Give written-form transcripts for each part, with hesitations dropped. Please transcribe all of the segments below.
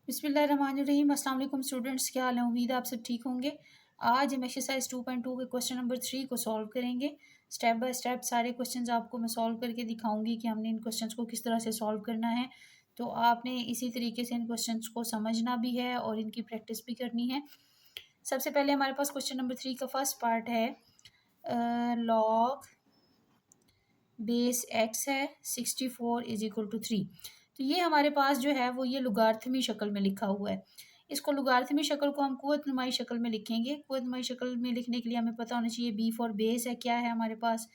बिस्मिल्लाहिर्रहमानिर्रहीम। अस्सलाम वालेकुम स्टूडेंट्स, क्या हाल है? उम्मीद है आप सब ठीक होंगे। आज हम एक्सरसाइज 2.2 के क्वेश्चन नंबर 3 को सॉल्व करेंगे। स्टेप बाय स्टेप सारे क्वेश्चंस आपको मैं सॉल्व करके दिखाऊंगी कि हमने इन क्वेश्चंस को किस तरह से सॉल्व करना है। तो आपने इसी तरीके से इन क्वेश्चंस को समझना भी है और इनकी प्रैक्टिस भी करनी है। सबसे पहले हमारे पास क्वेश्चन नंबर 3 का फर्स्ट पार्ट है लॉग बेस एक्स है 64 इज इक्वल टू 3। तो ये हमारे पास जो है वो ये लुगार्थमी शक्ल में लिखा हुआ है। इसको लुगार्थमी शक्ल को हम कुव्वत नुमाई शक्ल में लिखेंगे। कुव्वत नुमाई शक्ल में लिखने के लिए हमें पता होना चाहिए बी फॉर बेस है, क्या है हमारे पास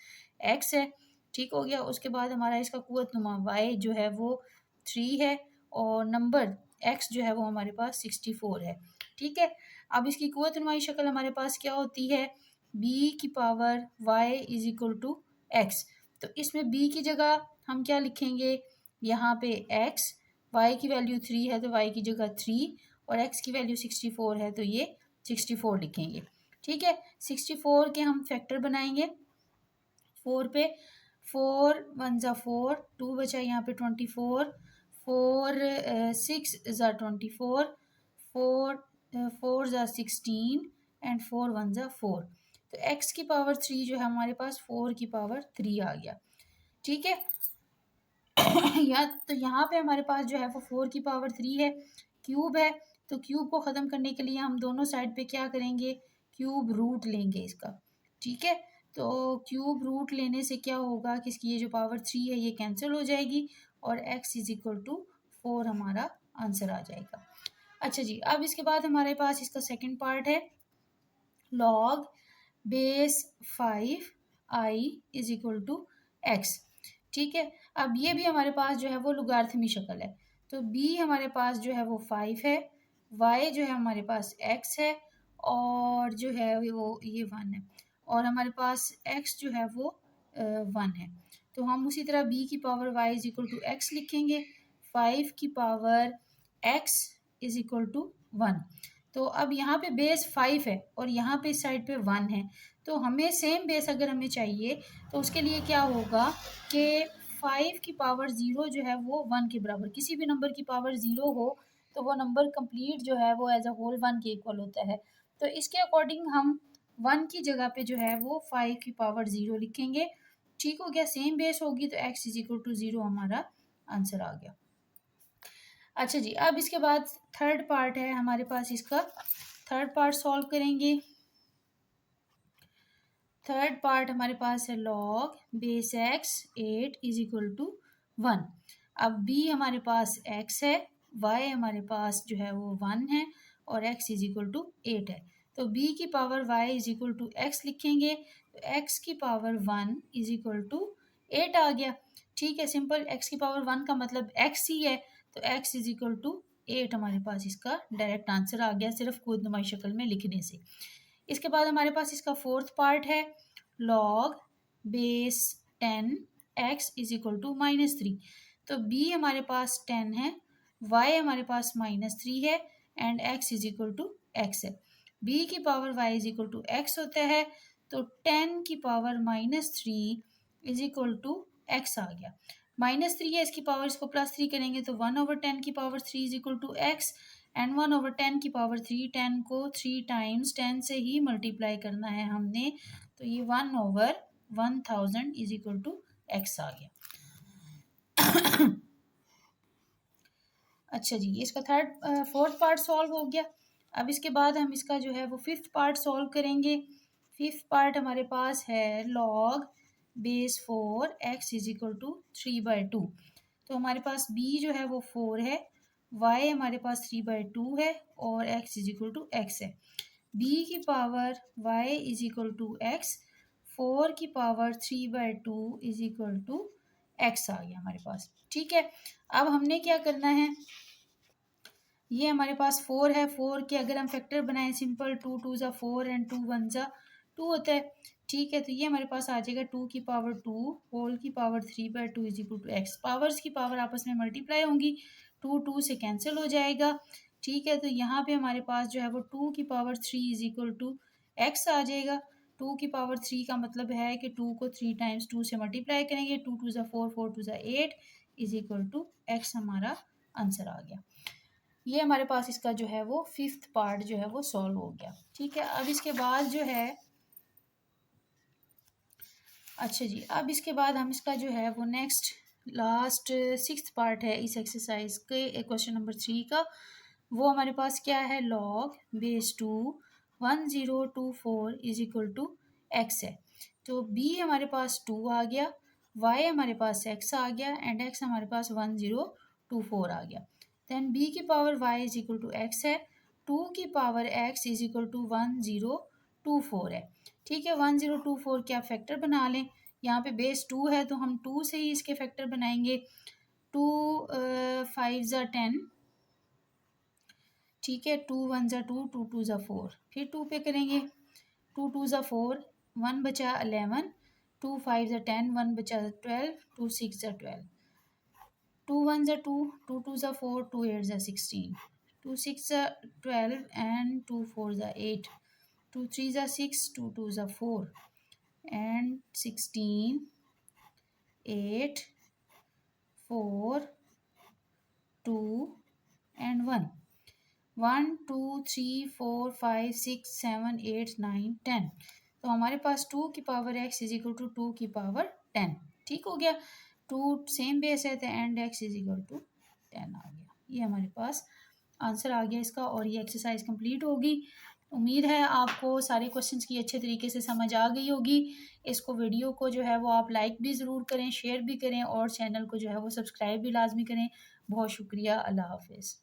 एक्स है। ठीक हो गया। उसके बाद हमारा इसका कुव्वत नुमा वाई जो है वो 3 है और नंबर एक्स जो है वो हमारे पास 64 है। ठीक है। अब इसकी कुव्वत नुमाई शक्ल हमारे पास क्या होती है, बी की power y is equal to x. तो इसमें b की जगह हम क्या लिखेंगे, यहाँ पे x, y की वैल्यू 3 है तो y की जगह 3 और x की वैल्यू 64 है तो ये 64 लिखेंगे। ठीक है। 64 के हम फैक्टर बनाएंगे 4 पे। 4 1 ज़ा 4, 2 बचा यहाँ पे 24, 4 6 ज़ा 24, 4 4 ज़ा 16 एंड 4 1 ज़ा 4। तो x की पावर 3 जो है हमारे पास 4 की पावर 3 आ गया। ठीक है। तो यहाँ पे हमारे पास जो है वो 4 की पावर 3 है, क्यूब है। तो क्यूब को ख़त्म करने के लिए हम दोनों साइड पे क्या करेंगे, क्यूब रूट लेंगे इसका। ठीक है। तो क्यूब रूट लेने से क्या होगा कि इसकी ये जो पावर 3 है ये कैंसिल हो जाएगी और x इज इक्वल टू 4 हमारा आंसर आ जाएगा। अच्छा जी, अब इसके बाद हमारे पास इसका सेकेंड पार्ट है log base 5 i is equal to x. ठीक है। अब ये भी हमारे पास जो है वो लुगार्थमी शक्ल है। तो b हमारे पास जो है वो 5 है, y जो है हमारे पास x है और जो है वो ये 1 है और हमारे पास x जो है वो 1 है। तो हम उसी तरह b की power y is equal to x लिखेंगे, 5 की power x is equal to 1। तो अब यहाँ पे बेस 5 है और यहाँ पे इस साइड पे 1 है। तो हमें सेम बेस अगर हमें चाहिए तो उसके लिए क्या होगा कि 5 की पावर 0 जो है वो 1 के बराबर, किसी भी नंबर की पावर 0 हो तो वो नंबर कंप्लीट जो है वो एज अ होल 1 के इक्वल होता है। तो इसके अकॉर्डिंग हम 1 की जगह पे जो है वो 5 की पावर 0 लिखेंगे। ठीक हो गया। सेम बेस होगी तो x इज इक्वल टू 0 हमारा आंसर आ गया। अच्छा जी, अब इसके बाद थर्ड पार्ट है हमारे पास, इसका थर्ड पार्ट सॉल्व करेंगे। थर्ड पार्ट हमारे पास है log base x 8 is equal to 1। अब b हमारे पास x है, y हमारे पास जो है वो 1 है और x इज इक्वल टू 8 है। तो b की power y is equal to x लिखेंगे तो x की पावर 1 इज इक्वल टू 8 आ गया। ठीक है। सिंपल, x की पावर 1 का मतलब x ही है तो x इज इक्वल टू 8 हमारे पास इसका डायरेक्ट आंसर आ गया सिर्फ खुदनुमाई शक्ल में लिखने से। इसके बाद हमारे पास इसका फोर्थ पार्ट है log base 10 x is equal to -3। तो b हमारे पास 10 है, y हमारे पास -3 है and x is equal to x है। b की power y is equal to x होता है तो 10 की power -3 is equal to x आ गया। -3 है, इसकी पावर इसको +3 करेंगे तो 1/10 की power 3 is equal to x and 1/10 की पावर 3, 10 को 3 टाइम्स 10 से ही मल्टीप्लाई करना है हमने तो ये 1/1000 इज इक्वल टू एक्स आ गया। अच्छा जी, इसका फोर्थ पार्ट सॉल्व हो गया। अब इसके बाद हम इसका जो है वो फिफ्थ पार्ट सॉल्व करेंगे। फिफ्थ पार्ट हमारे पास है log base 4 x is equal to 3/2। तो हमारे पास b जो है वो 4 है, y हमारे पास 3/2 है और x is equal to x है। b की power y is equal to x, 4 की power 3/2 is equal to x आ गया हमारे पास। ठीक है। अब हमने क्या करना है, ये हमारे पास 4 है, 4 के अगर हम फैक्टर बनाएं सिंपल 2 2 ज़ा 4 एंड 2 1 ज़ा 2 होता है। ठीक है। तो ये हमारे पास आ जाएगा 2 की पावर 2 होल की power 3/2 is equal to x. Powers की पावर आपस में मल्टीप्लाई होंगी, 2 2 से कैंसिल हो जाएगा। ठीक है। तो यहाँ पे हमारे पास जो है वो 2 की power 3 is equal to x आ जाएगा। 2 की पावर 3 का मतलब है कि 2 को 3 टाइम्स 2 से मल्टीप्लाई करेंगे, 2 2 ज़ा 4 4 2 ज़ा 8 इज इक्वल टू एक्स हमारा आंसर आ गया। ये हमारे पास इसका जो है वो 5th पार्ट जो है वो सॉल्व हो गया। ठीक है, अब इसके बाद जो है, अच्छा जी, अब इसके बाद हम इसका जो है वो नेक्स्ट लास्ट 6th पार्ट है इस एक्सरसाइज के क्वेश्चन नंबर 3 का। वो हमारे पास क्या है, log base 2 1024 is equal to x है। तो बी हमारे पास 2 आ गया, वाई हमारे पास एक्स आ गया एंड एक्स हमारे पास 1024 आ गया। देन बी की power y is equal to x है, 2 की power x is equal to 1024 है। ठीक है, 1024 क्या फैक्टर बना लें, यहाँ पे बेस 2 है तो हम 2 से ही इसके फैक्टर बनाएंगे। 2 5 ज़ा 10, ठीक है, 2 1 ज़ा 2, 2 2 ज़ा 4, फिर 2 पे करेंगे, 2 2 ज़ा 4, 1 बचा 11, 2 5 ज़ा 10, 1 बचा 12, 2 6 ज़ा 12, 2 1 ज़ा 2, 2 2 ज़ा 4, 2 8 ज़ा 16, 2 6 ज़ा 12 एंड 2 4 ज़ा 8, 2 3 ज़ा 6, 2 2 ज़ा 4 एंड 16 8 4 2 एंड 1, 1 2 3 4 5 6 7 8 9 10। तो हमारे पास 2 की power x is equal to 2 की पावर 10। ठीक हो गया, 2 सेम बेस है तो and x is equal to 10 आ गया। ये हमारे पास आंसर आ गया इसका और ये एक्सरसाइज कंप्लीट होगी। उम्मीद है आपको सारे क्वेश्चंस की अच्छे तरीके से समझ आ गई होगी। इसको वीडियो को जो है वो आप लाइक भी ज़रूर करें, शेयर भी करें और चैनल को जो है वो सब्सक्राइब भी लाजमी करें। बहुत शुक्रिया, अल्लाह हाफिज़।